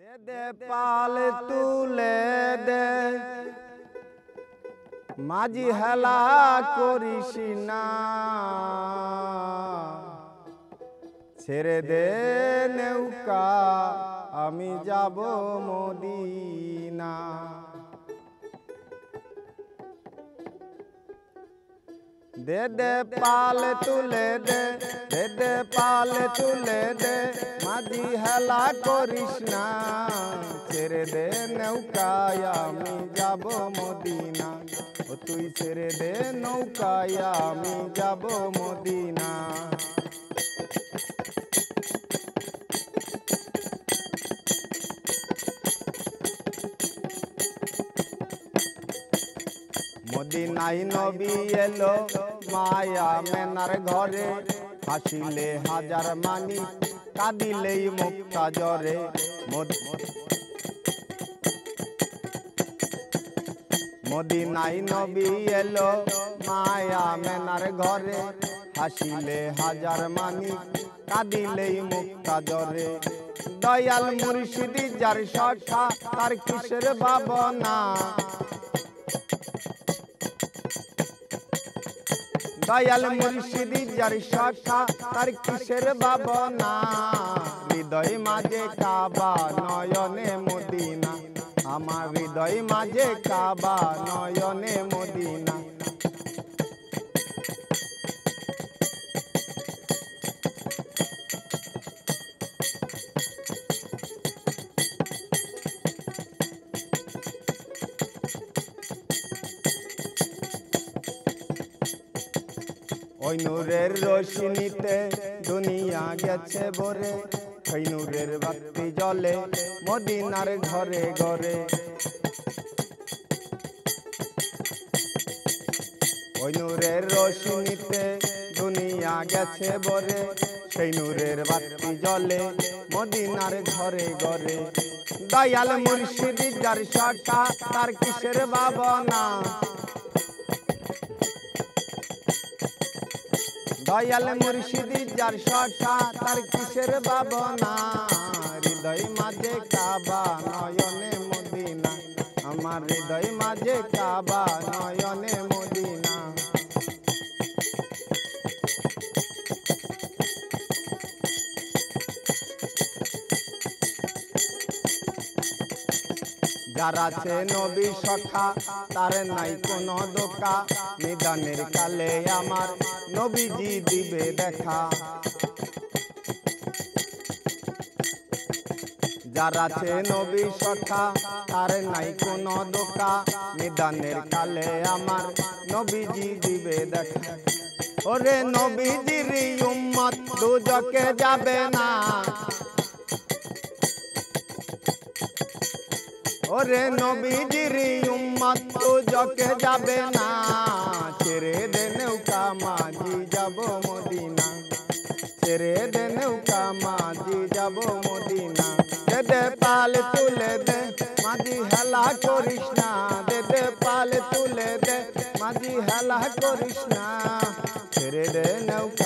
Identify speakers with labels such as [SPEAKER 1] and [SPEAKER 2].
[SPEAKER 1] দে দে পাল তুলে দে মাঝি হেলা করিস না, ছেড়ে দে নৌকা আমি যাব মদিনা। দে দে পাল তুলে দে, দে দে পাল তুলে দে মাঝি হেলা করিস না, ছেড়ে দে নৌকায় আমি যাব মদিনা। ও তুই ছেড়ে দে নৌকায় আমি যাব মদিনা। মদিনায় নবী এলো মায়া মেনার ঘরে, হাসিলে হাজার মানি কাঁদিলেই মুক্তা জরে। মদিনায় নবী এলো মায়া মেনার ঘরে, হাসিলে হাজার মানি কাঁদিলেই মুক্তা জরে। দয়াল মুর্শিদি যার শাখা তার কিসের ভাবনা, দয়াল মুর্শিদি যার শাখা তার কিসের ভাবনা। হৃদয় মাঝে কাবা নয়নে মদিনা, আমার হৃদয় মাঝে কাবা নয়নে মদিনা। ওই নূরের রোশনীতে দুনিয়া গেছে ভরে, ওই নূরের বাতি জ্বলে মদিনার ঘরে ঘরে। ওই নূরের রোশনীতে দুনিয়া গেছে ভরে, সেই নূরের বাতি জ্বলে মদিনার ঘরে ঘরে। দয়াল মুর্শিদি যার শাখা তার কিসের ভাবনা, দয়াল মুর্শিদি যার শাখা তার কিসের ভাবনা। হৃদয় মাঝে কাবা নয়নে মদিনা, আমার হৃদয় মাঝে কাবা নয়নে মদিনা। যার আছে নবী সখা তার নাই কোনো দোকা, নিদানের কালে আমার নবীজি দিবে দেখা। যার আছে নবী সখা তার নাই কোনো দোকা, নিদানের কালে আমার নবীজি দিবে দেখা। ওরে নবীজির উম্মত দুজকে যাবে না, ওরে নবীজির উম্মত দুজকে যাবে না, ছেড়ে দে নৌকা মাঝি যাব মদিনা, ছেড়ে দে নৌকা মাঝি যাব মদিনা। দে দে পাল তুলে দে মাঝি হেলা করিস না, দে দে পাল তুলে দে মাঝি হেলা করিস না, ছেড়ে দে নৌকা